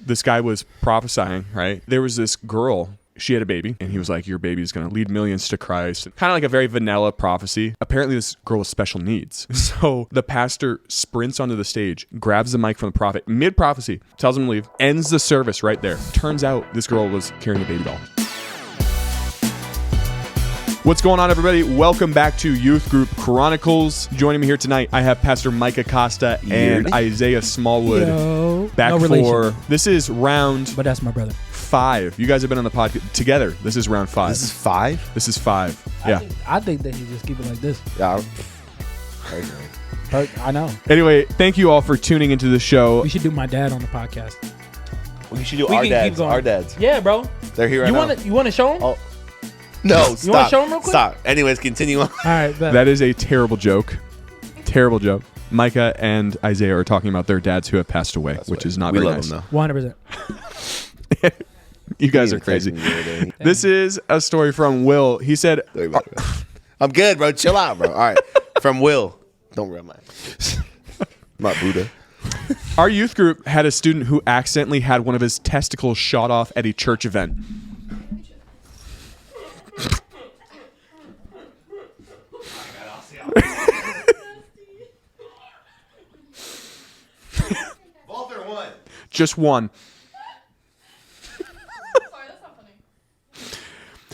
this guy was prophesying, right? There was this girl. She had a baby, and he was like, your baby is going to lead millions to Christ. Kind of like a very vanilla prophecy. Apparently, this girl has special needs. So the pastor sprints onto the stage, grabs the mic from the prophet, mid-prophecy, tells him to leave, ends the service right there. Turns out this girl was carrying a baby doll. What's going on, everybody? Welcome back to Youth Group Chronicles. Joining me here tonight, I have Pastor Micah Costa and Isaiah Smallwood. Yo. Back no for relation. This is round, but that's my brother. 5. You guys have been on the podcast together. This is round 5. This is 5? This is 5. Yeah. I think that he just keep it like this. Yeah. I know. Anyway, thank you all for tuning into the show. We should do my dad on the podcast. We should do our dads. Our dads. Yeah, bro. They're here right now. You want to show them? Oh. No, stop. You want to show them real quick? Stop. Anyways, continue on. All right. Bet. That is a terrible joke. Terrible joke. Micah and Isaiah are talking about their dads who have passed away, which is not very nice. We love them, though. 100%. You guys are crazy. This is a story from Will. He said, I'm good, bro. Chill out, bro. All right. From Will. Don't rub my not Buddha. Our youth group had a student who accidentally had one of his testicles shot off at a church event. Both or one? Just one.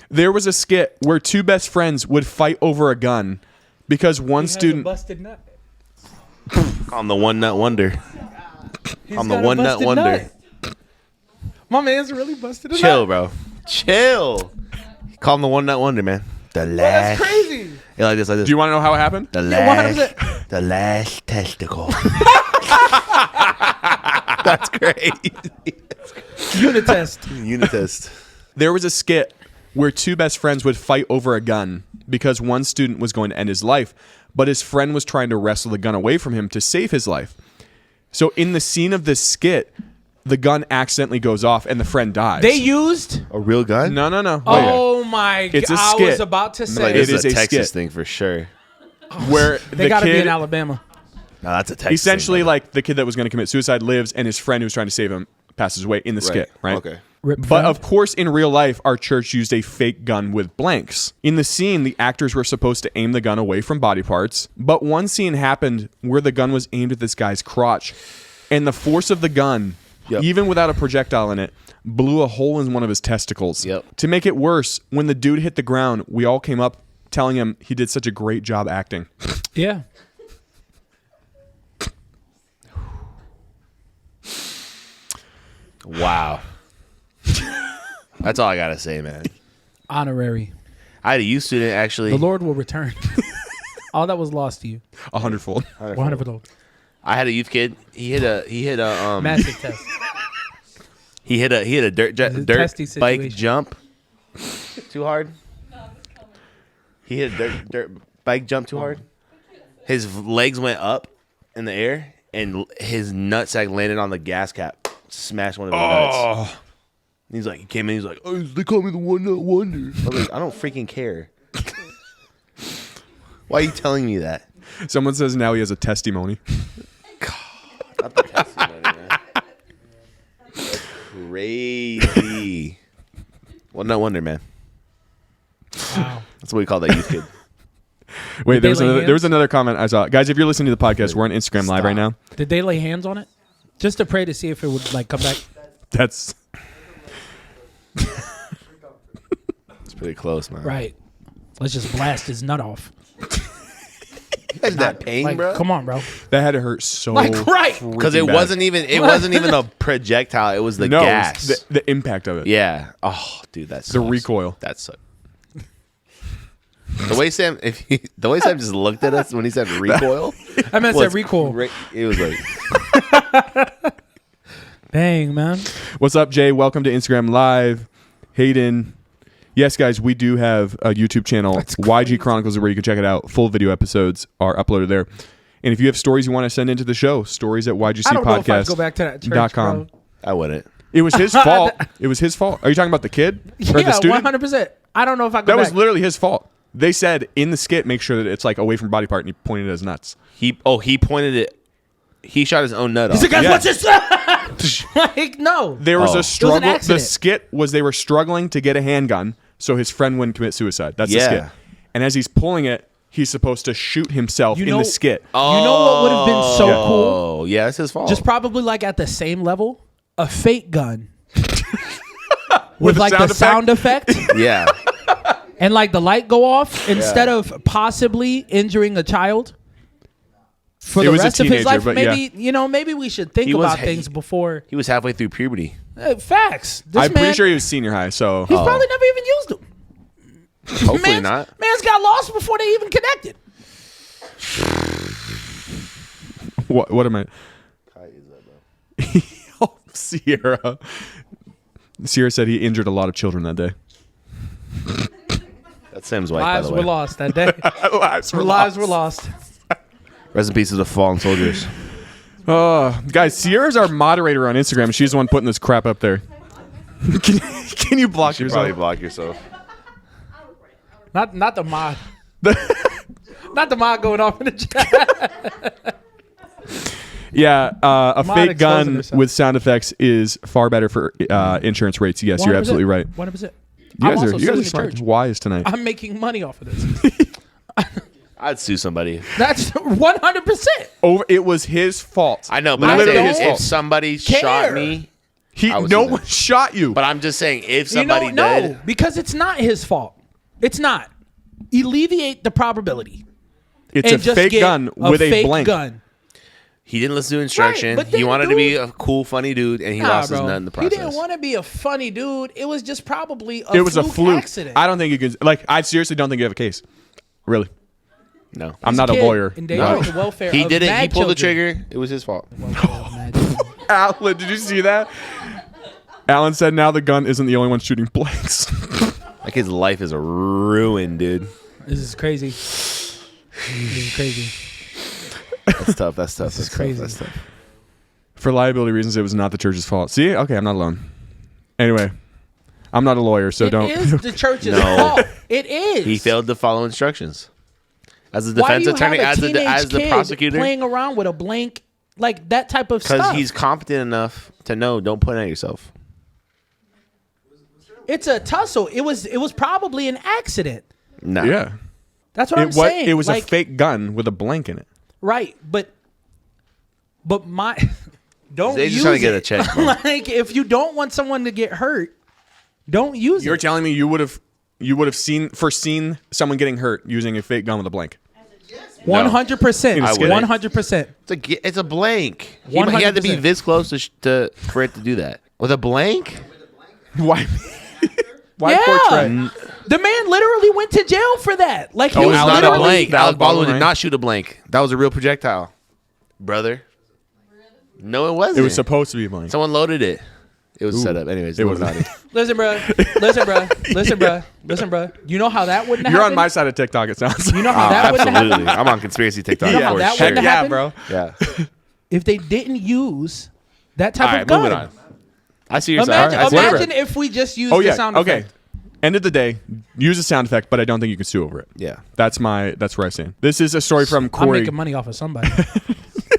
There was a skit where two best friends would fight over a gun because one student busted nut. I'm the one nut wonder. I'm the one nut wonder. My man's really busted a nut. Chill, bro. Chill. Call him the one nut wonder, man. The last. That's crazy. Yeah, like this, like this. Do you want to know how it happened? The Yeah, last testicle. That's crazy. Unit test. Unit test. There was a skit where two best friends would fight over a gun because one student was going to end his life, but his friend was trying to wrestle the gun away from him to save his life. So in the scene of this skit, the gun accidentally goes off and the friend dies. They used A real gun? No. Oh my god. It's a I skit. was about to say Like, It this is is a a Texas skit. thing for sure. Where they the got to be kid, in Alabama. No, that's a Texas essentially thing, like the kid that was going to commit suicide lives and his friend who's trying to save him passes away in the skit, right? Okay. But of course, in real life, our church used a fake gun with blanks. In the scene, the actors were supposed to aim the gun away from body parts, but one scene happened where the gun was aimed at this guy's crotch, and the force of the gun, even without a projectile in it, blew a hole in one of his testicles. Yep. To make it worse, when the dude hit the ground, we all came up telling him he did such a great job acting. Yeah. Wow. That's all I got to say, man. Honorary. I had a youth student, actually. The Lord will return. All that was lost to you. 100-fold. 100%. I had a youth kid. He hit a Massive test. he hit a dirt testy bike situation. jump too hard. He hit a dirt bike jump too hard. His legs went up in the air and his nutsack landed on the gas cap. Smashed one of his nuts. And he's like, he came in, he's like, oh, they call me the one nut wonder. I was like, I don't freaking care. Why are you telling me that? Someone says now he has a testimony. Not the testimony, man. That's crazy. One nut wonder, man. Wow. That's what we call that youth kid. Wait, Did there was another comment I saw. Guys, if you're listening to the podcast, we're on Instagram Live right now. Did they lay hands on it? Just to pray to see if it would like come back. That's It's pretty close, man. Right. Let's just blast his nut off. Is that pain, Like, bro? come on, bro. that had to hurt so Like, right. Because it freaking bad. wasn't even a projectile. It was the gas. It was the impact of it. Yeah. Oh, dude, that's The recoil. That sucked. The way Sam just looked at us when he said recoil. I meant was said recoil. It was like, Dang, man. What's up, Jay? Welcome to Instagram Live. Hayden. Yes, guys, we do have a YouTube channel. YG Chronicles is where you can check it out. Full video episodes are uploaded there. And if you have stories you want to send into the show, stories at YGC I don't know if I'd Podcast. go back to that church, bro. I wouldn't. It was his fault. It was his fault. Are you talking about the kid or the Yeah, student? 100%. I don't know if I go That back. was literally his fault. They said in the skit, make sure that it's like away from body part, and he pointed at his nuts. He pointed it. He shot his own nut off. He's like, guys, Yeah. what's this? Like, no. There was Oh. a struggle. The accident. skit was they were struggling to get a handgun so his friend wouldn't commit suicide. That's the Yeah. skit. And as he's pulling it, he's supposed to shoot himself in the skit. You know what would have been so cool? Oh, yeah, it's his fault. Just probably like at the same level, a fake gun With with a like the sound effect yeah. and like the light go off instead of possibly injuring a child for It the was a rest of his teenager, life. but Maybe maybe we should think He was about ha- things before He was halfway through puberty. facts. This I'm man, pretty sure he was senior high, so he's probably never even used them. Hopefully not. Man's got lost before they even connected. what am I? Oh, Sierra. Sierra said he injured a lot of children that day. That's Sam's wife, by Lives the were way. lost that day. Lives were Lives were lost. Rest in peace to the fallen soldiers. Guys, Sierra's our moderator on Instagram. She's the one putting this crap up there. Can you block You should yourself? probably block yourself. Not the mod. Not the mod going off in the chat. Yeah, a Mod fake exposing gun herself. with sound effects is far better for insurance rates. Yes, you're 100%. absolutely right. 100%. You I'm guys also are suing the smart. church. Wise tonight. I'm making money off of this. I'd sue somebody. That's 100%. It was his fault. I know, but I I'm Literally saying his if fault. somebody Care. shot me, I would No sue one them. shot you. But I'm just saying if somebody You know, no, did, because it's not his fault. It's not. Alleviate the probability. It's and a just fake get gun with a fake blank. gun. he didn't listen to instruction. but He then, wanted to be dude- a cool, funny dude, and he Nah, lost bro. his nut in the He process. didn't want to be a funny dude. It was just probably It was a fluke. accident. I don't think you can. Like, I seriously don't think you have a case. Really, No. I'm not a Kid lawyer. endangering the welfare He of did it. He mad pulled the children. trigger. It was his fault. Alan, did you see that? Alan said now the gun isn't the only one shooting blanks. Like his life is ruined, dude. This is crazy. This is crazy. That's tough. That's tough. This is That's crazy. Tough. That's tough. For liability reasons, it was not the church's fault. See? Okay, I'm not alone. Anyway, I'm not a lawyer, so don't. It is the church's No. fault. It is. He failed to follow instructions. As a Why defense do you attorney, have a as teenage the kid prosecutor, playing around with a blank, like that type of because stuff? he's competent enough to know. Don't point at yourself. It's a tussle. It was probably an accident. No. Yeah. That's what I'm saying. It was like, a fake gun with a blank in it. right, but my don't They're use just trying to get it. a check, bro. Like if you don't want someone to get hurt, don't use You're it. telling me you would have foreseen someone getting hurt using a fake gun with a blank. 100%. I wouldn't. 100%. It's a blank. He had to be 100%. this close for it to do that with a blank. Why? Why Yeah. portray? The man literally went to jail for that. Like he It Oh, was was Alec not a Baldwin? blank. Alec Alec Baldwin Baldwin, did right? not shoot a blank. That was a real projectile, brother. No, it wasn't. It was supposed to be a blank. Someone loaded it. It was set up. Anyways, It was Illuminati. Listen, bro. Listen, bro. You know how that wouldn't have You're on happened? my side of TikTok. It sounds. You know how that wouldn't have Absolutely. happened? I'm on conspiracy TikTok. You know how for that sure. wouldn't yeah, happen? bro. Yeah. If they didn't use that type All right, of gun. moving on. I see your Imagine, side. Alright, imagine if we just used Oh the yeah. sound Okay. effect. End of the day, use a sound effect, but I don't think you can sue over it. Yeah. That's where I stand. This is a story from I'm Corey. making money off of somebody.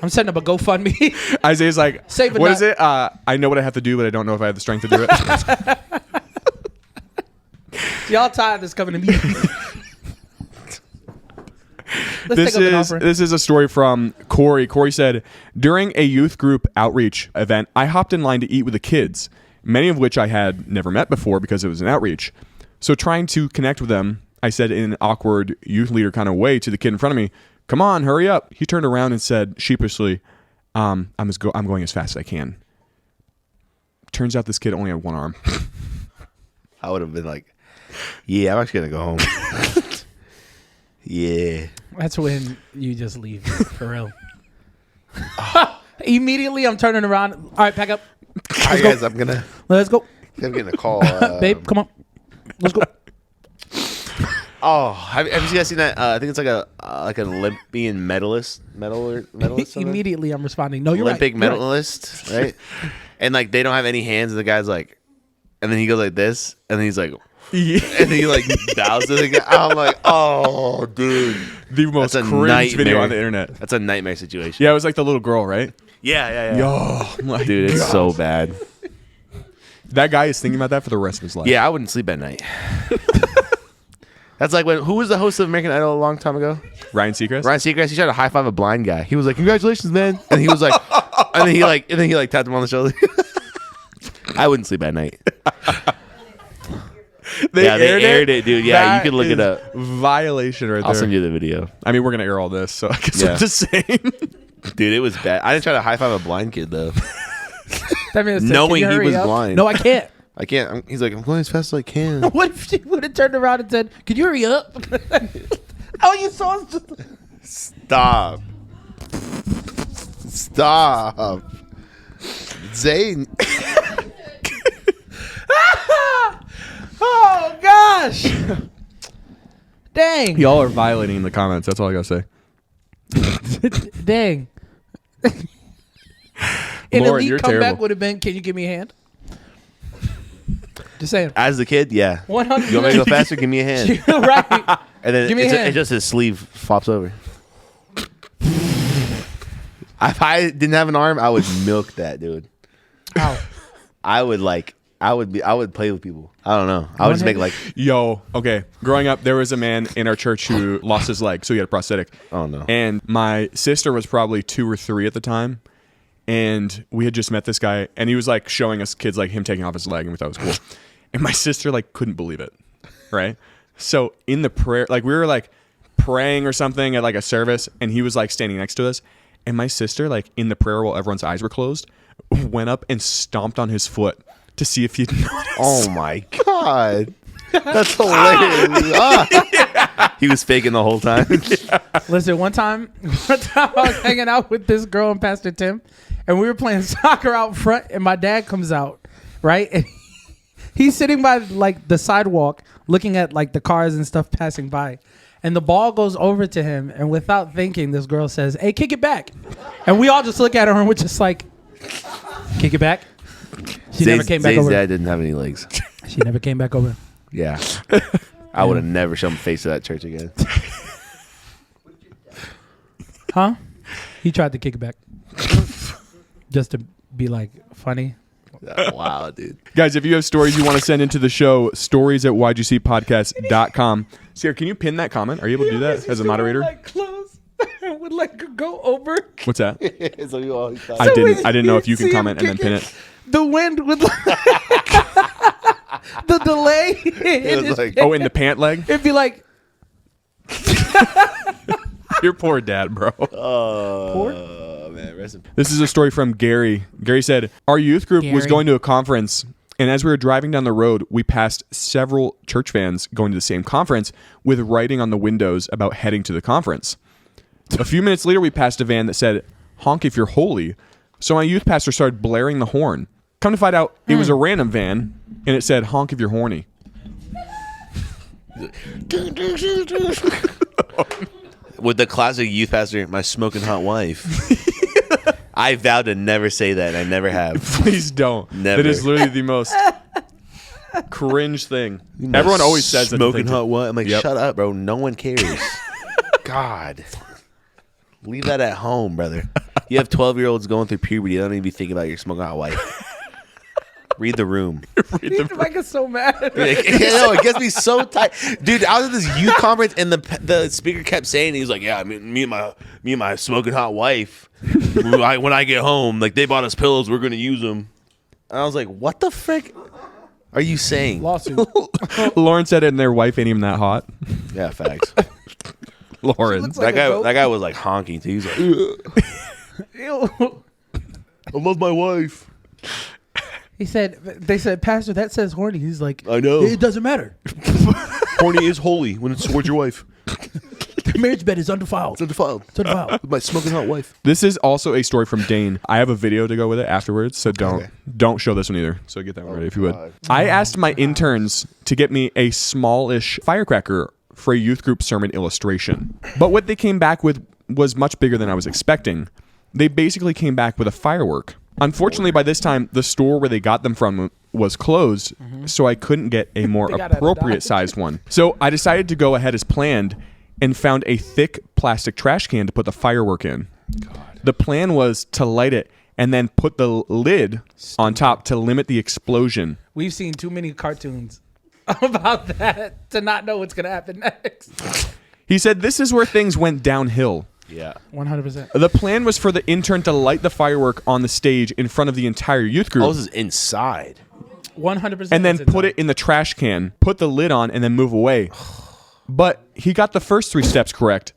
I'm setting up a GoFundMe. Isaiah's like, Save a what nut. is it? I know what I have to do, but I don't know if I have the strength to do it. Y'all tired of this coming to me. Let's take up an offer. This is a story from Corey. Corey said, during a youth group outreach event, I hopped in line to eat with the kids, many of which I had never met before because it was an outreach. So trying to connect with them, I said in an awkward youth leader kind of way to the kid in front of me, come on, hurry up. He turned around and said sheepishly, I'm going as fast as I can. Turns out this kid only had one arm. I would have been like, yeah, I'm actually going to go home. Yeah. That's when you just leave, for real. Immediately, I'm turning around. All right, pack up. All right, guys, I'm Let's go. getting a call. Babe, come on. Let's go. Oh, have you guys seen that? I think it's like an Olympian medalist. Something? Immediately, I'm responding. No, you're Olympic right. You're right. medalist, right? And like they don't have any hands, and the guy's like, and then he goes like this, and then he's like, and then he like bows to the guy. I'm like, oh, dude, The most That's a cringe video nightmare. on the internet. that's a nightmare situation. Yeah, it was like the little girl, right? Yeah. Yo, my Dude, it's God. so bad. That guy is thinking about that for the rest of his life. Yeah, I wouldn't sleep at night. That's like who was the host of American Idol a long time ago? Ryan Seacrest. Ryan Seacrest. He tried to high five a blind guy. He was like, "Congratulations, man!" And he was like, and then he tapped him on the shoulder. I wouldn't sleep at night. They aired it, dude. Yeah, That you can look it is up. Violation right I'll there. send you the video. I mean, we're gonna air all this, so I guess Yeah. I'm just saying. Dude, it was bad. I didn't try to high five a blind kid though. That man said, Knowing "Can you he hurry was up?" blind. No, I can't. I can't. He's like, I'm going as fast as I can. What if she would have turned around and said, "Could you hurry up?" All you saw is just Stop. Zane. oh gosh, dang, Y'all are violating the comments. That's all I gotta say. dang. An Lauren, elite you're comeback terrible. would have been, "Can you give me a hand?" Just saying. As the kid, yeah. 100. You want me to go faster? Give me a hand. Right. And then Give me a hand. it's just his sleeve flops over. If I didn't have an arm, I would milk that, dude. Ow. I would play with people. I don't know. I would just make like, Yo, okay. Growing up, there was a man in our church who lost his leg, so he had a prosthetic. oh no. And my sister was probably 2 or 3 at the time. And we had just met this guy, and he was like showing us kids like him taking off his leg, and we thought it was cool. And my sister like couldn't believe it, right? So in the prayer, like we were like praying or something at like a service, and he was like standing next to us, and my sister like in the prayer while everyone's eyes were closed, went up and stomped on his foot to see if he'd noticed. Oh my god. That's hilarious. Ah. He was faking the whole time. Listen, one time I was hanging out with this girl and Pastor Tim, and we were playing soccer out front, and my dad comes out, right? And he's sitting by like the sidewalk looking at like the cars and stuff passing by. And the ball goes over to him, and without thinking, this girl says, "Hey, kick it back." And we all just look at her and we're just like, "Kick it back." She never came back Zay's over. dad didn't have any legs. She never came back over. Yeah. I would have never shown face to that church again. Huh? He tried to kick it back. Just to be like funny. Wow, dude. Guys, if you have stories you want to send into the show, stories@ygcpodcast.com. Sierra, can you pin that comment? Are you able to do that as a moderator? Like close. Would like go over. What's that? So you always thought- I didn't know if you can see him comment and then kick pin it. it. The wind would like the delay. It was like, Oh, in the pant leg? It'd be like Your poor dad, bro. oh, man. Rest in- This is a story from Gary. Gary said, our youth group was Gary. going to a conference, and as we were driving down the road, we passed several church vans going to the same conference with writing on the windows about heading to the conference. A few minutes later, we passed a van that said, "Honk if you're holy." So my youth pastor started blaring the horn. Come to find out, it was a random van, and it said, "Honk if you're horny." With the classic youth pastor, my smoking hot wife. I vowed to never say that, and I never have. Please don't. Never. That is literally the most cringe thing. Everyone always says that. smoking hot wife. I'm like, Yep. shut up, bro. No one cares. God. Leave that at home, brother. You have 12-year-olds going through puberty. They don't even be thinking about your smoking hot wife. Read the room. Mike is so mad. It gets me so tight, dude. I was at this youth conference, and the speaker kept saying, he's like, "Yeah, I mean, me and my smoking hot wife, when I get home, like they bought us pillows, we're gonna use them." And I was like, "What the frick are you saying?" Lawsuit. Lauren said it, and their wife ain't even that hot. Yeah, facts. Lauren. looks like- That guy was like honking too. He's like, Ew. "I love my wife." They said, "Pastor, that says horny." He's like, I know. It doesn't matter. Horny is holy when it's towards your wife. The marriage bed is undefiled. It's undefiled. It's undefiled. With my smoking hot wife. This is also a story from Dane. I have a video to go with it afterwards, so don't show this one either. So get that one ready if you would. God. I asked my interns to get me a smallish firecracker for a youth group sermon illustration. But what they came back with was much bigger than I was expecting. They basically came back with a firework. Unfortunately, by this time, the store where they got them from was closed, so I couldn't get a more They got out of appropriate Dodge. sized one. So I decided to go ahead as planned and found a thick plastic trash can to put the firework in. The plan was to light it and then put the lid on top to limit the explosion. We've seen too many cartoons about that to not know what's going to happen next. He said this is where things went downhill. Yeah. 100%. The plan was for the intern to light the firework on the stage in front of the entire youth group. Oh, this is inside. 100%. And then put it in the trash can, put the lid on, and then move away. But he got the first 3 steps correct,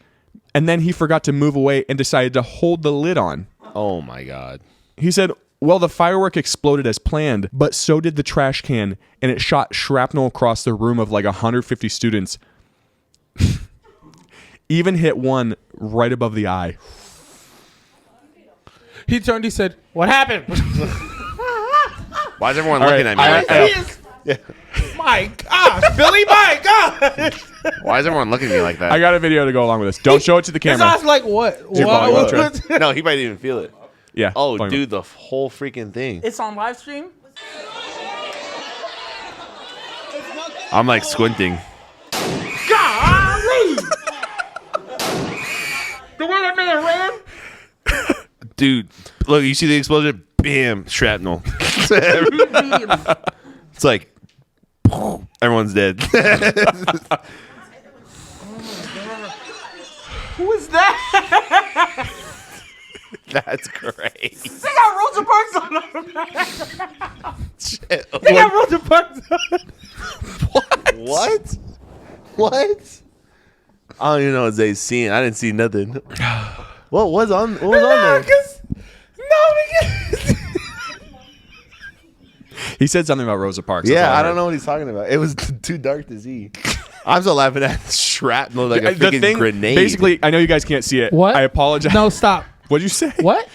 and then he forgot to move away and decided to hold the lid on. Oh, my God. He said, well, the firework exploded as planned, but so did the trash can, and it shot shrapnel across the room of like 150 students. Even hit one right above the eye. He turned, he said, what happened? Why is everyone looking at me like that? My gosh, Billy, my God. Why is everyone looking at me like that? I got a video to go along with this. Don't show it to the His camera. eyes like, what? Your volume will try. No, he might even feel it. Yeah. Oh, volume. dude, the whole freaking thing. It's on live stream? I'm like squinting. Golly! The way that man ran? Dude, look, you see the explosion? Bam, shrapnel. It's like, everyone's dead. Who is that? That's great. They got Rosa Parks on them. Shit. They got Rosa Parks on. What? What? I don't even know what Zay's seeing. I didn't see nothing. What was on there? Because He said something about Rosa Parks. Yeah, I don't know what he's talking about. It was too dark to see. I'm still laughing at shrapnel like a freaking grenade. Basically, I know you guys can't see it. What? I apologize. No, stop. What'd you say? What?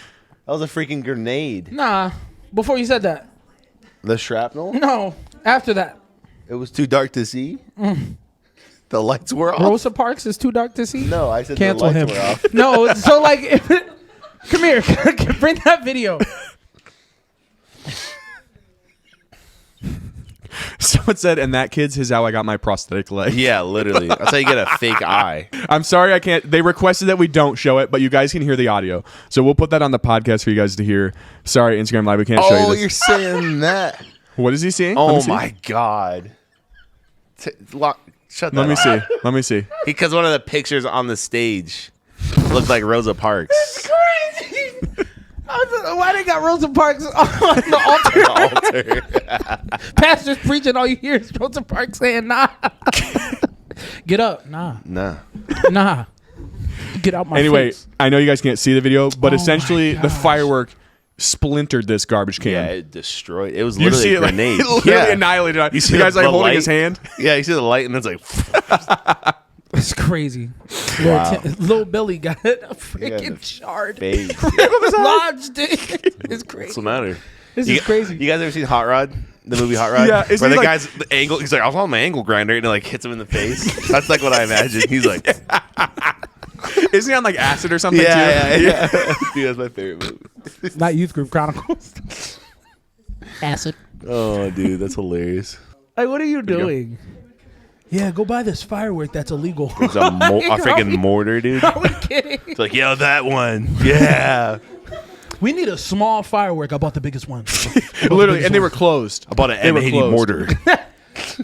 That was a freaking grenade. Nah. Before you said that. The shrapnel? No. After that. It was too dark to see? The lights were off? Rosa Parks is too dark to see? No, I said Cancel the lights him. were off. No, so like, come here. Bring that video. Someone said, and that kid's is how I got my prosthetic leg. Yeah, literally. That's how you get a fake eye. I'm sorry I can't. They requested that we don't show it, but you guys can hear the audio. So we'll put that on the podcast for you guys to hear. Sorry, Instagram Live, we can't show you Oh, this. you're saying that. What is he seeing? Let me Oh, see. my God. Shut that Let me off. see. Let me see. Because one of the pictures on the stage looked like Rosa Parks. Crazy. I don't know why they got Rosa Parks on the altar. Pastor's preaching, all you hear is Rosa Parks saying, nah. Get up. Nah. Nah. Nah. Get out my Anyway, face. I know you guys can't see the video, but Oh essentially my the gosh. firework splintered this garbage can. Yeah, it destroyed. It was You literally see a it like, grenade. it literally Yeah. annihilated it. You see The guy's the like holding light? his hand. Yeah, you see the light and it's like, It's crazy. Wow. Little Billy got a Yeah, freaking the shard. face. Lodged it. It's crazy. What's the matter? This You is crazy. You guys ever seen Hot Rod? The movie Hot Rod? Yeah, isn't Where he the like- guy's the angle, he's like, I was on my angle grinder, and it like hits him in the face. That's like what I imagine. He's like, Isn't he on like acid or something yeah, too? yeah, yeah. Dude, that's my favorite movie. Not Youth Group Chronicles. Acid. Oh, dude, that's hilarious. Like, what are you doing? Yeah, go buy this firework that's illegal. It's a freaking mortar, dude. Are we kidding? It's like, yo, that one. Yeah. We need a small firework. I bought the biggest one. Literally, and they were closed. I bought They an were M80 closed. mortar.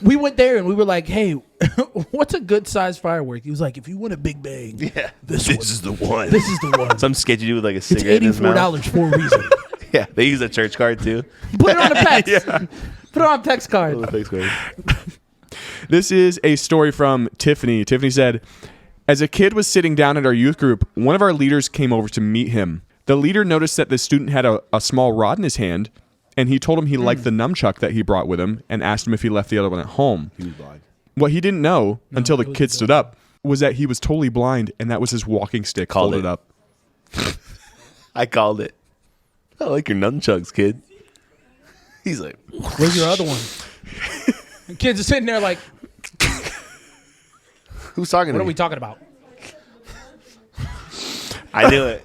We went there and we were like, hey, what's a good size firework? He was like, if you want a big bang, Yeah. this is the one. This is the one. Some sketchy dude with like a It's cigarette in his mouth. $84 for a reason. Yeah, they use a church card too. Put it on a text. Yeah. Put it on a text card. Thanks, card. This is a story from Tiffany. Tiffany said, as a kid was sitting down at our youth group, one of our leaders came over to meet him. The leader noticed that the student had a small rod in his hand, and he told him he liked the nunchuck that he brought with him and asked him if he left the other one at home. He was blind. What he didn't know until the it was kid the stood up was that he was totally blind, and that was his walking stick Called folded it. up. I called it. I like your nunchucks, kid. He's like, Where's your other one? And kids are sitting there like, who's talking what to are me? we talking about? I knew it.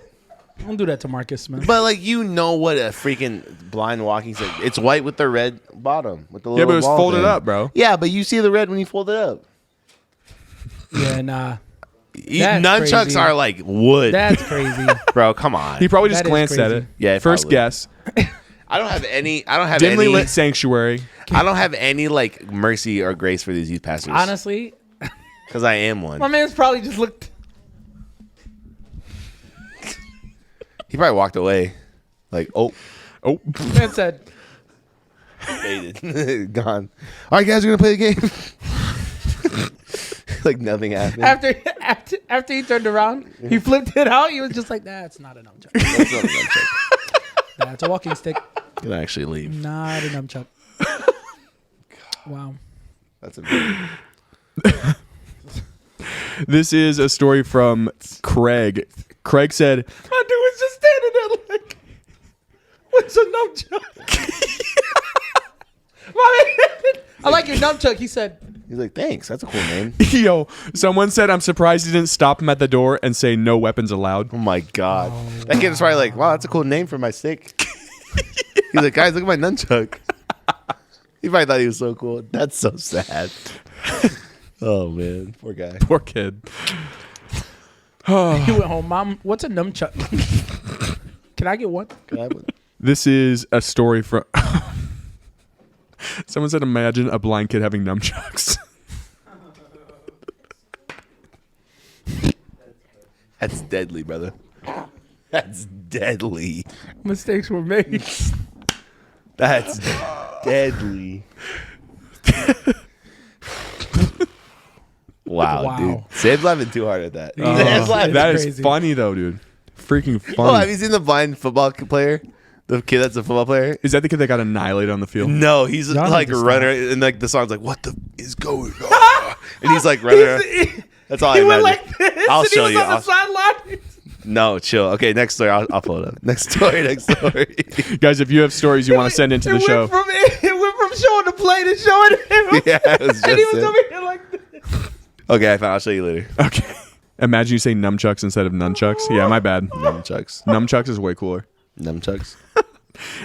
Don't do that to Marcus, man. But like, you know what a freaking blind walking stick. It's white with the red bottom with the little Yeah, but it was ball folded thing. up, bro. Yeah, but you see the red when you fold it up. Yeah, nah. Nunchucks crazy. are like wood. That's crazy. Bro, come on. He probably just That is glanced at crazy. it. Yeah, First probably. guess. I don't have any. Dimly lit sanctuary. I don't have any like mercy or grace for these youth pastors. Honestly, because I am one. my man's probably just looked. He probably walked away. Like, oh, Man said, faded, gone. All right, guys, we're gonna play the game. Like nothing happened. after he turned around, he flipped it out. He was just like, "That's not a nunchuck. That's not a nunchuck. That's a walking stick. Can actually leave. Not a nunchuck." Wow. That's a big. This is a story from Craig. Craig said, My dude was just standing there like, "What's a nunchuck?" My man, I like your nunchuck. He said, He's like, thanks. That's a cool name. yo, someone said, I'm surprised he didn't stop him at the door and say no weapons allowed. Oh my god. That kid was probably like, wow, that's a cool name for my stick. He's like, guys, look at my nunchuck. He probably thought he was so cool. That's so sad. Oh man, poor guy. Poor kid. he went home. Mom, what's a nunchuck? Can I get one? Can I have one? This is a story from... Someone said, imagine a blind kid having nunchucks. That's deadly, brother. That's deadly. Mistakes were made. That's deadly. Wow, dude. Sam's laughing too hard at that. Sam's laughing. That is crazy. funny, though, dude. Freaking Oh, have funny. you seen the blind football player? The kid that's a football player? Is that the kid that got annihilated on the field? No, he's Y'all like need a to runner, and like the song's like, "What the is going on?" And he's like running. around. That's all I He went imagine. like this. I'll and show he was you. on the sideline. No, chill. Okay, next story. I'll pull it up. Next story. Guys, if you have stories you want to send into the show. It went from showing the play to showing him. Yeah, it was And he just was it. over here like this. Okay, I found. I'll show you later. Okay. Imagine you say nunchucks instead of nunchucks. Yeah, my bad. Nunchucks. Nunchucks is way cooler. Nunchucks.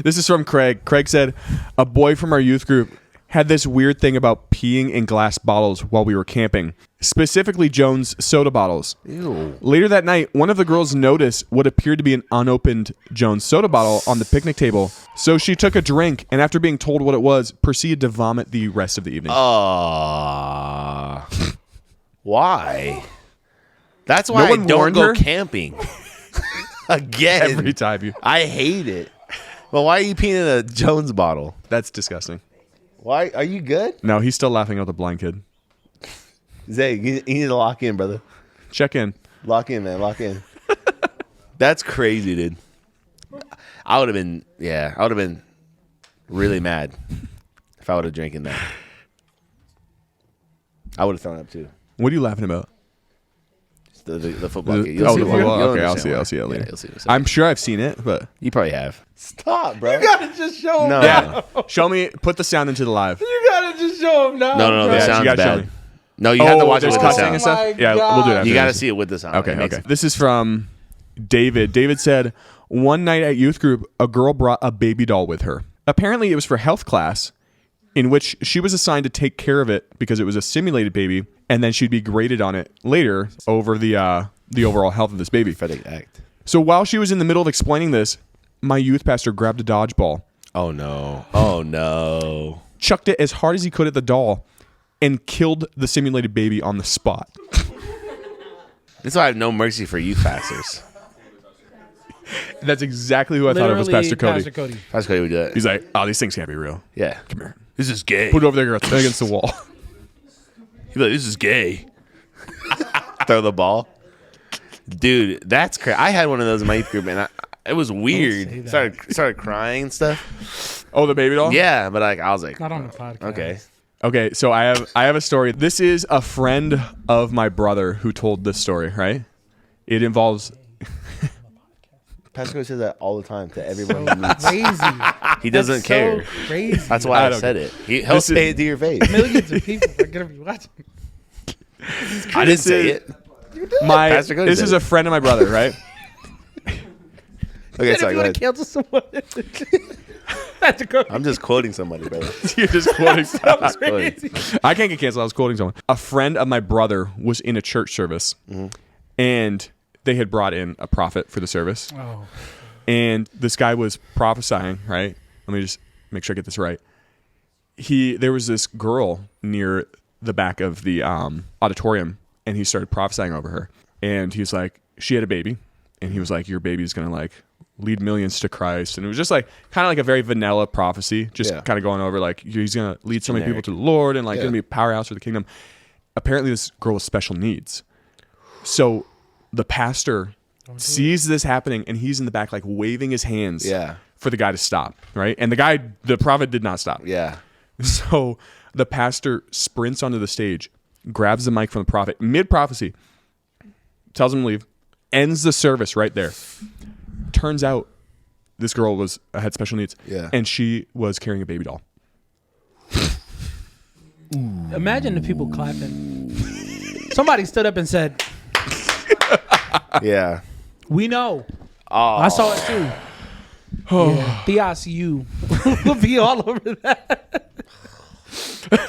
This is from Craig. Craig said, a boy from our youth group had this weird thing about peeing in glass bottles while we were camping, specifically Jones soda bottles. Ew. Later that night, one of the girls noticed what appeared to be an unopened Jones soda bottle on the picnic table. So she took a drink, and after being told what it was, proceeded to vomit the rest of the evening. Why? That's why No I one don't warned go her? camping. Again. Every time you... I hate it. But why are you peeing in a Jones bottle? That's disgusting. Why? Are you good? No, he's still laughing at the blind kid. Zay, you need to lock in, brother. Check in. Lock in, man. Lock in. That's crazy, dude. I would have been really mad if I would have drinking that. I would have thrown up too. What are you laughing about? The football kid. Oh, see the it. football. You'll Okay, I'll understand see it why. later. Yeah, you'll see it. I'm sure I've seen it, but... You probably have. Stop, bro. You gotta just show him. No. Yeah. Show me... Put the sound into the live. You gotta just show him now. No, bro. the you sound's gotta show bad. me. No, you have to watch it there's with the cussing sound. and stuff? Oh my Yeah, we'll do that after You got to this. see it with the sound. Okay, It makes okay. it- This is from David. David said, one night at youth group, a girl brought a baby doll with her. Apparently, it was for health class, in which she was assigned to take care of it because it was a simulated baby, and then she'd be graded on it later over the overall health of this baby. Prophetic act. So while she was in the middle of explaining this, my youth pastor grabbed a dodgeball, Oh, no. Oh, no. chucked it as hard as he could at the doll, and killed the simulated baby on the spot. This is why I have no mercy for youth pastors. That's exactly who I thought it was, Literally, Pastor Cody. Pastor Cody. That's Cody would do it. He's like, oh, these things can't be real. Yeah. Come here. This is gay. Put it over there against the wall. He'd be like, this is gay. Throw the ball. Dude, that's crazy. I had one of those in my youth group, and it was weird. Started crying and stuff. Oh, the baby doll? Yeah, but I was like, Not on the podcast. okay. Okay, so I have a story. This is a friend of my brother who told this story, right? It involves... Pastor Cody says that all the time to everyone he meets. Crazy. He doesn't That's care. So crazy. That's why I don't said care. it. He'll This say is- it to your face. Millions of people are gonna be watching. I didn't say it. Pastor Cody This said is it. a friend of my brother, right? Okay, If sorry, you go want to ahead. cancel someone, That's a good. I'm just quoting somebody, brother. You're just quoting stuff. Crazy. I can't get canceled. I was quoting someone. A friend of my brother was in a church service, and they had brought in a prophet for the service. Oh. And this guy was prophesying, right? Let me just make sure I get this right. There was this girl near the back of the auditorium, and he started prophesying over her. And he was like, she had a baby, and he was like, your baby's going to like lead millions to Christ. And it was just like kind of like a very vanilla prophecy, just kind of going over like he's going to lead so many people to the Lord and like going to be a powerhouse for the kingdom. Apparently this girl has special needs. So the pastor sees this happening, and he's in the back like waving his hands for the guy to stop, right? And the prophet did not stop. Yeah. So the pastor sprints onto the stage, grabs the mic from the prophet, mid-prophecy, tells him to leave, ends the service right there. Turns out this girl had special needs, and she was carrying a baby doll. Imagine the people clapping. Somebody stood up and said, Yeah. we know. Oh. I saw it too. Yeah. Theos, you will be all over that.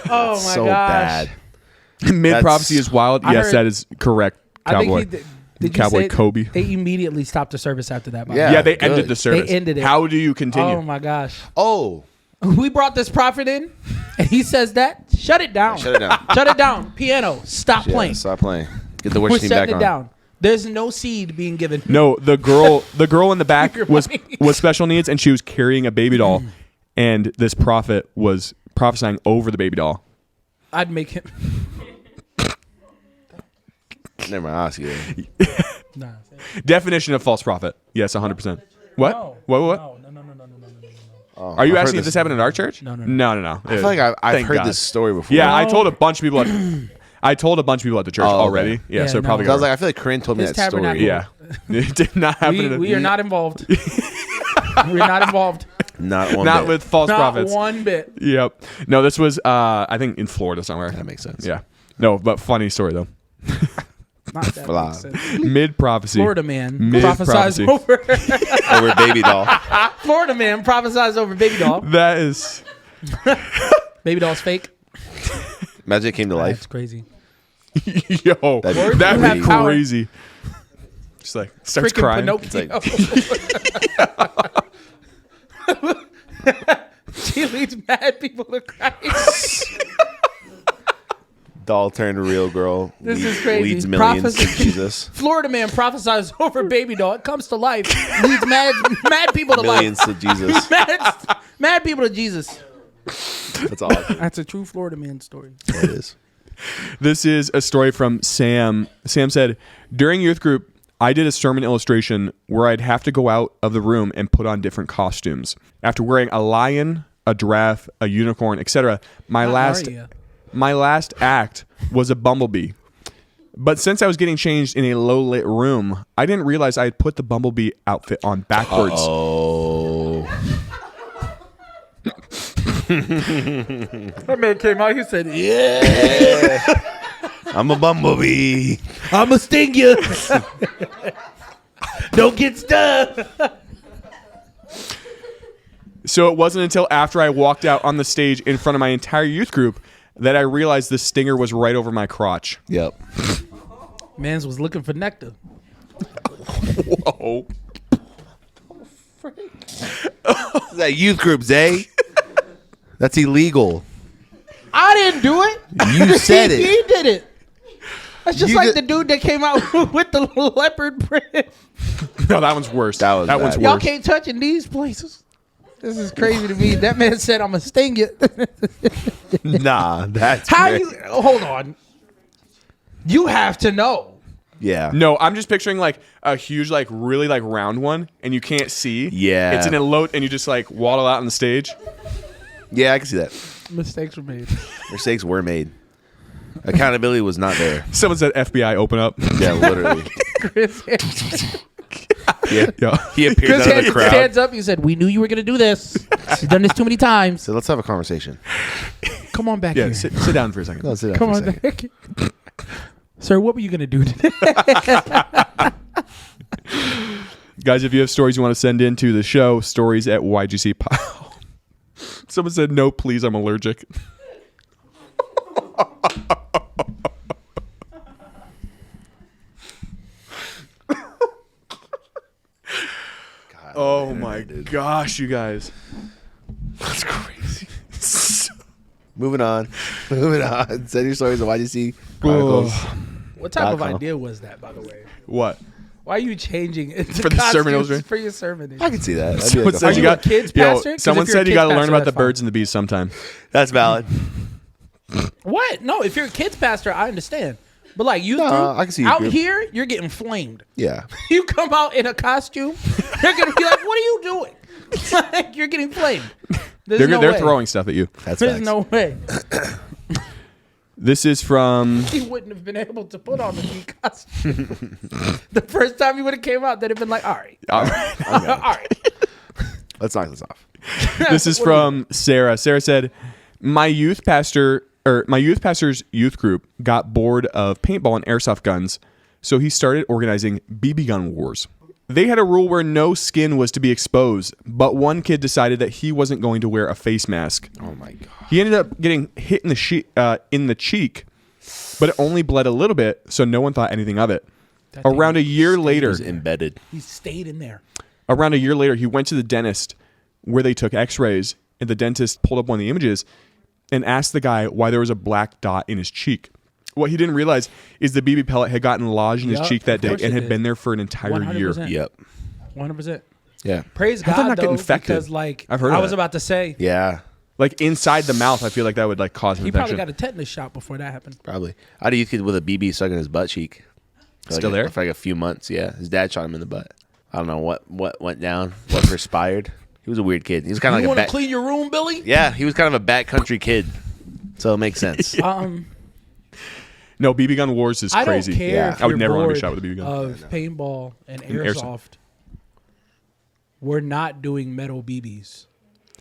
Oh my So gosh. bad. Mid-prophecy is wild. I Yes, heard- that is correct, Cowboy. I think did you Cowboy say Kobe. They immediately stopped the service after that. By the Yeah. way. Yeah, they good. ended the service. They ended it. How do you continue? Oh my gosh. Oh. We brought this prophet in, and he says that. Shut it down. Shut it down. Shut it down. Piano. Stop playing. Stop playing. Get the We're worship team back shutting it on. down. There's no seed being given. No, the girl in the back Your was money. special needs, and she was carrying a baby doll, and this prophet was prophesying over the baby doll. I'd make him. Never mind. I'll ask you. Nah. Definition of false prophet. Yes, 100%. What? No. What? No. Oh, Are you I've asking heard if this happened at our church? No. No. I feel like I've Thank heard God. this story before. Yeah, I No. told a bunch of people. I told a bunch of people at the church Oh, okay. already. Yeah, Yeah, so no. probably. I was like, I feel like Corinne told me His that story. tabernacle. yeah, it did not happen. We are not involved. We're not involved. Not one Not bit. with false Not prophets. one bit. Yep. No, this was I think in Florida somewhere. That makes sense. Yeah. No, but funny story though. Not that Fly. makes sense. Mid prophecy. Florida man Mid-prophecy. prophesies over. Over baby doll. Florida man prophesies over baby doll. That is. Baby doll's fake. Imagine it came to life. That's crazy. Yo, That'd Words that'd have be power. crazy. Just like starts Freaking crying. Pinocchio. She leads mad people to Christ. Doll turned real girl. This is crazy. Leads millions to Prophecy. Jesus. Florida man prophesies over baby doll. It comes to life. Leads mad people to Millions life. to Jesus. Mad people to Jesus. That's awesome. That's a true Florida man story. That is. This is a story from Sam. Sam said, during youth group, I did a sermon illustration where I'd have to go out of the room and put on different costumes. After wearing a lion, a giraffe, a unicorn, etc., my last act was a bumblebee. But since I was getting changed in a low-lit room, I didn't realize I had put the bumblebee outfit on backwards. Oh. That man came out. He said, "Yeah, I'm a bumblebee. I'ma sting you. Don't get stuck." So it wasn't until after I walked out on the stage in front of my entire youth group that I realized the stinger was right over my crotch. Yep. Mans was looking for nectar. Whoa. That youth group, Zay. That's illegal. I didn't do it. You said it. He did it. That's just You like did- the dude that came out with the leopard print. No, that one's worse. That was one's bad. Y'all worse. can't touch in these places. This is crazy to me. That man said, "I'm gonna sting you." Nah, that's How crazy. you? Hold on. You have to know. Yeah. No, I'm just picturing like a huge, like really like round one, and you can't see. Yeah. It's in a load, and you just like waddle out on the stage. Yeah, I can see that. Mistakes were made. Mistakes were made. Accountability was not there. Someone said FBI open up. Yeah, literally. Chris, Yeah. Yeah. He appears Chris out of the crowd. stands up. You said, "We knew you were gonna do this. You've done this too many times. So let's have a conversation. Come on back Yeah. here. Sit down for a second. Let's sit down Come for on a second. back. Sir, what were you gonna do today?" Guys, if you have stories you want to send in to the show, stories at YGC. Someone said, no, please, I'm allergic. Oh my gosh, you guys. That's crazy. Moving on. Send your stories of YGC Chronicles. What type of .com. idea was that, by the way? What? Why are you changing it For the sermon illustration? for your sermon? I can see that. That'd be Someone like a said fun- you Are you got a kids pastor? 'Cause Someone if you're a said you kids got to learn pastor, about the that's fine. birds and the bees sometime. That's valid. What? No, if you're a kids pastor, I understand. But like youth No, group, I can see youth out group. here, you're getting flamed. Yeah. You come out in a costume, they're gonna be like, "What are you doing?" Like you're getting flamed. There's no They're way. throwing stuff at you. That's There's facts. no way. This is from He wouldn't have been able to put on the bee costume. The first time he would have came out, they'd have been like, "All right, all right." Let's knock this off. This is from Sarah. Sarah said, my youth pastor's youth group got bored of paintball and airsoft guns, so he started organizing BB gun wars. They had a rule where no skin was to be exposed, but one kid decided that he wasn't going to wear a face mask. Oh my god. He ended up getting hit in the cheek, but it only bled a little bit, so no one thought anything of it. Around a year He later, was embedded. He stayed in there. he went to the dentist where they took x-rays, and the dentist pulled up one of the images and asked the guy why there was a black dot in his cheek. What he didn't realize is the BB pellet had gotten lodged in his Yup, cheek that of day course and it had did. been there for an entire year. 100%. Yep. 100%. Yeah. Praise How'd that God, not get though, infected? because like I've heard I of was that. about to say, Yeah. Like inside the mouth, I feel like that would like cause an he probably infection. got a tetanus shot before that happened. Probably. I had a youth kid with a BB stuck in his butt cheek. Still there? For like a few months, yeah. His dad shot him in the butt. I don't know what went down, what perspired. He was a weird kid. He was kind of You like want a to clean your room, Billy? Yeah, he was kind of a backcountry kid. So it makes sense. No, BB gun wars is I don't crazy. care. Yeah. If I would you're never want to be bored shot with a BB gun. Of paintball and airsoft. airsoft. We're not doing metal BBs.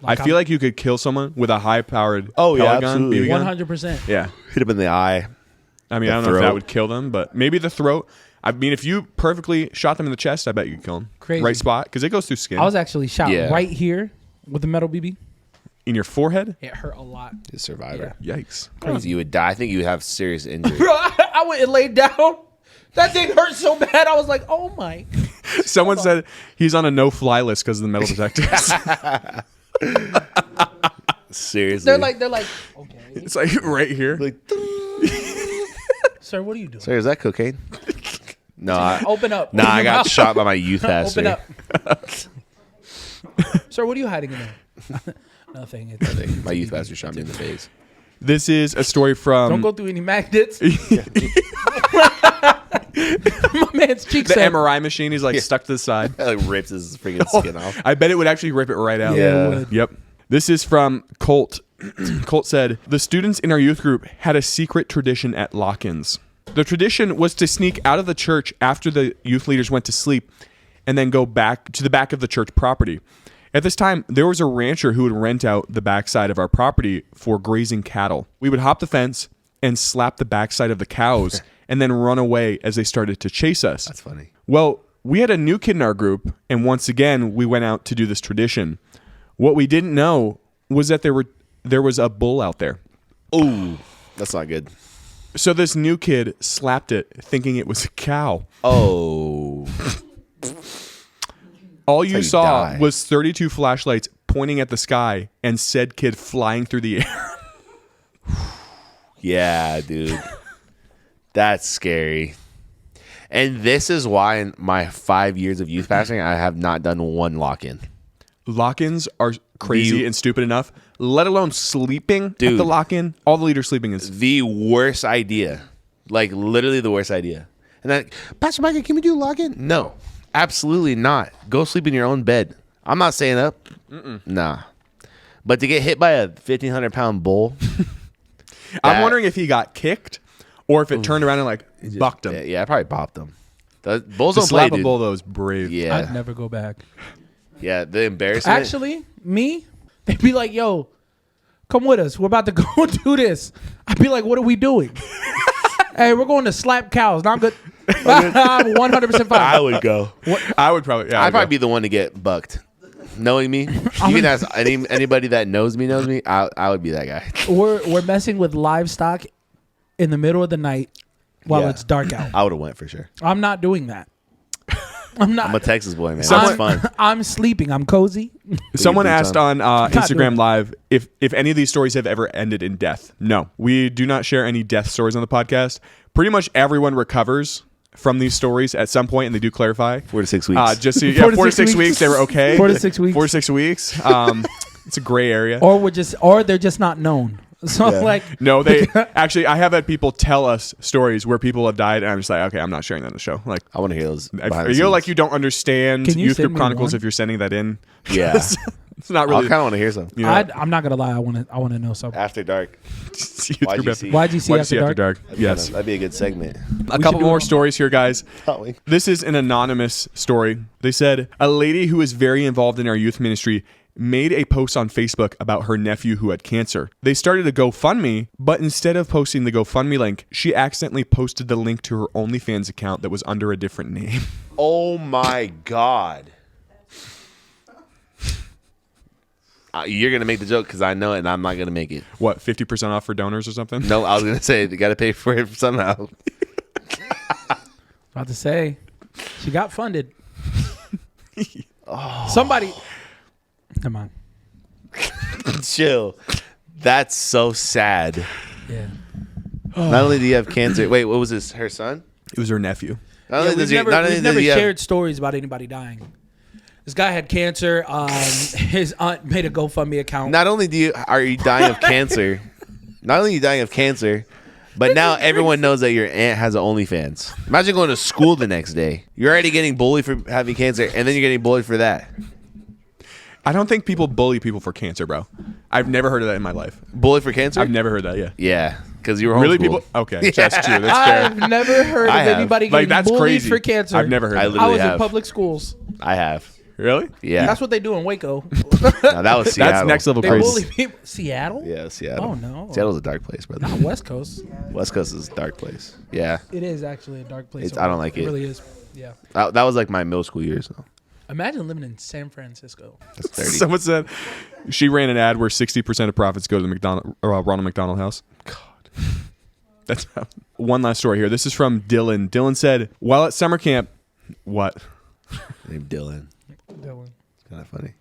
I feel like you could kill someone with a high-powered Oh, yeah, pellet gun, absolutely. BB gun. 100%. Yeah. Hit him in the eye. I mean, The I don't know if that throat. would kill them, but maybe the throat. I mean, if you perfectly shot them in the chest, I bet you could kill them. Crazy. Right spot, because it goes through skin. I was actually shot Yeah. right here with a metal BB. In your forehead? It hurt a lot. He's a survivor. Yikes. You would die. I think you would have serious injury. Bro, I went and laid down. That thing hurt so bad. I was like, oh my. Someone said he's on a no-fly list because of the metal detectors. Seriously. They're like, okay. It's like right here. Like, Sir, what are you doing? sorry, is that cocaine? No, Open up. Nah, Open I your got mouth. shot by my youth pastor. Open up. Sir, what are you hiding in there? Nothing. It's, My youth pastor shot me in the face. This is a story from don't go through any magnets. My man's cheek the said, MRI machine. He's like stuck to the side. That like rips his freaking skin off. I bet it would actually rip it right out. Yeah. it would. Yep. This is from Colt. Colt said, the students in our youth group had a secret tradition at lock-ins. The tradition was to sneak out of the church after the youth leaders went to sleep and then go back to the back of the church property. At this time, there was a rancher who would rent out the backside of our property for grazing cattle. We would hop the fence and slap the backside of the cows and then run away as they started to chase us. That's funny. Well, we had a new kid in our group, and once again, we went out to do this tradition. What we didn't know was that there was a bull out there. Ooh, that's not good. So this new kid slapped it, thinking it was a cow. Oh. All how you you saw die. was 32 flashlights pointing at the sky and said kid flying through the air. Yeah, dude. That's scary. And this is why in my 5 years of youth pastoring, I have not done one lock-in. Lock-ins are crazy and stupid enough, let alone sleeping at the Dude. lock-in. All the leaders sleeping is... The worst idea. Like, literally the worst idea. And then, Pastor Micah, can we do lock-in? No. Absolutely not. Go sleep in your own bed. I'm not staying up. Nah. But to get hit by a 1,500-pound bull... I'm wondering if he got kicked or if it turned around and like bucked him. Yeah, I probably popped him. The bulls To don't play, slap a dude. bull, though, is brave. Yeah. I'd never go back. Yeah, the embarrassment. Actually, me, they'd be like, yo, come with us. We're about to go do this. I'd be like, what are we doing? Hey, we're going to slap cows. No, I'm good. I'm 100% fine. I would go. I would probably... Yeah, I'd probably be the one to get bucked. Knowing me, you can ask anybody that knows me. I would be that guy. We're messing with livestock in the middle of the night while it's dark out. I would have went for sure. I'm not doing that. I'm not. I'm a Texas boy, man. I'm, That's fun. I'm sleeping. I'm cozy. Someone asked on Instagram doing Live if any of these stories have ever ended in death. No, we do not share any death stories on the podcast. Pretty much everyone recovers from these stories at some point, and they do clarify. 4 to 6 weeks. Just so, 4 to 6 weeks, they were okay. 4 to 6 weeks. 4 to 6 weeks. It's a gray area. Or they're just not known. So like, no, they actually. I have had people tell us stories where people have died, and I'm just like, okay, I'm not sharing that on the show. Like, I want to hear those. I feel like you don't understand Youth Group Chronicles one? if you're sending that in. Yeah, it's not really. I kind of want to hear some. You know, I'm not gonna lie. I want to know something. After dark. YGC. YGC after dark. Yes, that'd be a good segment. A couple more stories here, guys. This is an anonymous story. They said a lady who is very involved in our youth ministry made a post on Facebook about her nephew who had cancer. They started a GoFundMe, but instead of posting the GoFundMe link, she accidentally posted the link to her OnlyFans account that was under a different name. Oh my God. You're going to make the joke because I know it and I'm not going to make it. What, 50% off for donors or something? No, I was going to say you got to pay for it somehow. About to say, she got funded. Somebody... Come on. Chill. That's so sad. Yeah. Not only do you have cancer. Wait, what was this? Her son? It was her nephew. We've never shared stories about anybody dying. This guy had cancer. His aunt made a GoFundMe account. Not only are you dying of cancer, but now everyone knows that your aunt has an OnlyFans. Imagine going to school the next day. You're already getting bullied for having cancer, and then you're getting bullied for that. I don't think people bully people for cancer, bro. I've never heard of that in my life. Bullied for cancer? I've never heard that, yeah. Yeah, because you were homeschooled. Really, people? Okay, that's true. That's fair. I've never heard of anybody getting that's bullied crazy. for cancer. I've never heard that. I was in public schools. I have. Really? Yeah. That's what they do in Waco. No, that was Seattle. That's next level They crazy. bully people. Seattle? Yeah, Seattle. Oh, no. Seattle's a dark place, brother. Not West Coast. West Coast is a dark place. Yeah. It is actually a dark place. I don't like it. It really is. Yeah. That was like my middle school years, though. Imagine living in San Francisco. That's 30. Someone said she ran an ad where 60% of profits go to the Ronald McDonald House. God. That's one last story here. This is from Dylan. Dylan said, while at summer camp, what? Named Dylan. It's kind of funny.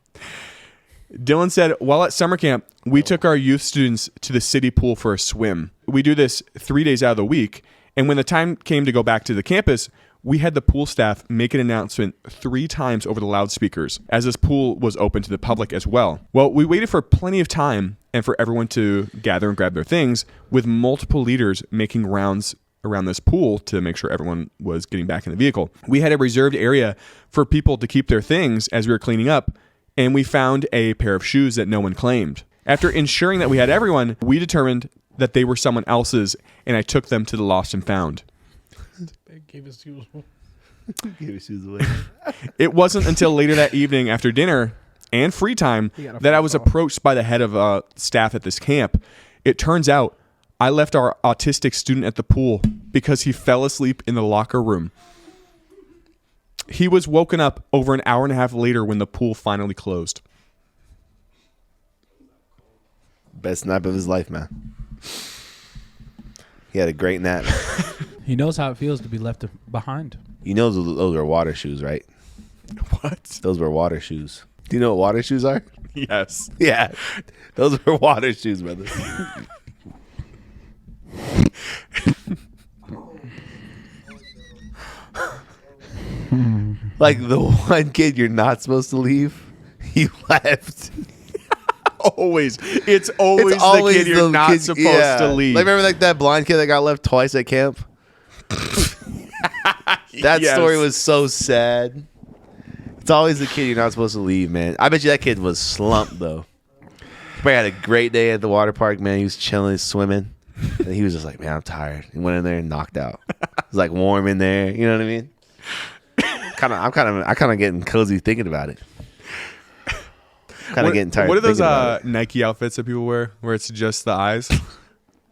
Dylan said, while at summer camp, we took our youth students to the city pool for a swim. We do this 3 days out of the week. And when the time came to go back to the campus, we had the pool staff make an announcement 3 times over the loudspeakers, as this pool was open to the public as well. Well, we waited for plenty of time and for everyone to gather and grab their things, with multiple leaders making rounds around this pool to make sure everyone was getting back in the vehicle. We had a reserved area for people to keep their things as we were cleaning up, and we found a pair of shoes that no one claimed. After ensuring that we had everyone, we determined that they were someone else's, and I took them to the lost and found. They gave his shoes away. It wasn't until later that evening after dinner and free time that I was approached by the head of staff at this camp. It turns out I left our autistic student at the pool because he fell asleep in the locker room. He was woken up over an hour and a half later when the pool finally closed. Best nap of his life, man. He had a great nap. He knows how it feels to be left behind. You know those were water shoes, right? What? Those were water shoes. Do you know what water shoes are? Yes. Yeah. Those were water shoes, brother. Like the one kid you're not supposed to leave, he left. Always. It's always the kid you're not supposed to leave. Like, remember like that blind kid that got left twice at camp? That story was so sad. It's always the kid you're not supposed to leave, man. I bet you that kid was slumped, though. He probably had a great day at the water park, man. He was chilling, swimming. And he was just like, man, I'm tired. He went in there and knocked out. It was like warm in there. You know what I mean? I'm kind of getting cozy thinking about it. Kind of getting tired. What are those Nike outfits that people wear where it's just the eyes?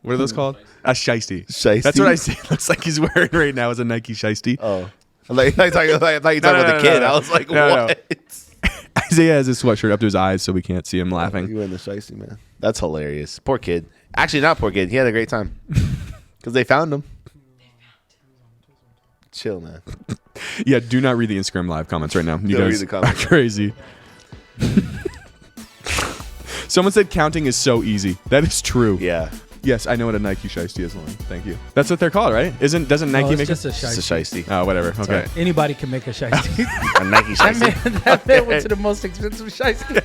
What are those called? A shiesty. That's what I see. Looks like he's wearing right now is a Nike shiesty. Oh. I thought you were talking about the kid. No. I was like, what? I Isaiah has his sweatshirt up to his eyes so we can't see him You laughing. were in the shiesty, man. That's hilarious. Poor kid. Actually, not poor kid. He had a great time because they found him. Chill, man. Yeah, do not read the Instagram live comments right now. You Don't guys read the comments. are crazy. Someone said counting is so easy. That is true. Yeah. Yes, I know what a Nike shiesty is, Lauren. Thank you. That's what they're called, right? Doesn't Nike No, make it's just it? a It's a shiesty. shiesty. Oh, whatever. Okay. right. Anybody can make a shiesty. A Nike shiesty. that man went to the most expensive shiesty.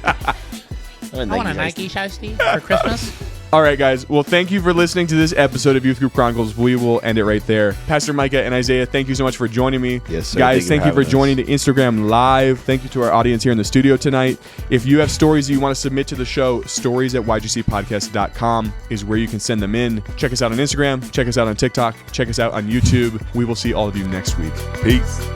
I want a Nike shiesty for Christmas. All right, guys. Well, thank you for listening to this episode of Youth Group Chronicles. We will end it right there. Pastor Micah and Isaiah, thank you so much for joining me. Yes, sir. Guys, thank you for having us. joining the Instagram Live. Thank you to our audience here in the studio tonight. If you have stories you want to submit to the show, stories@ygcpodcast.com is where you can send them in. Check us out on Instagram. Check us out on TikTok. Check us out on YouTube. We will see all of you next week. Peace.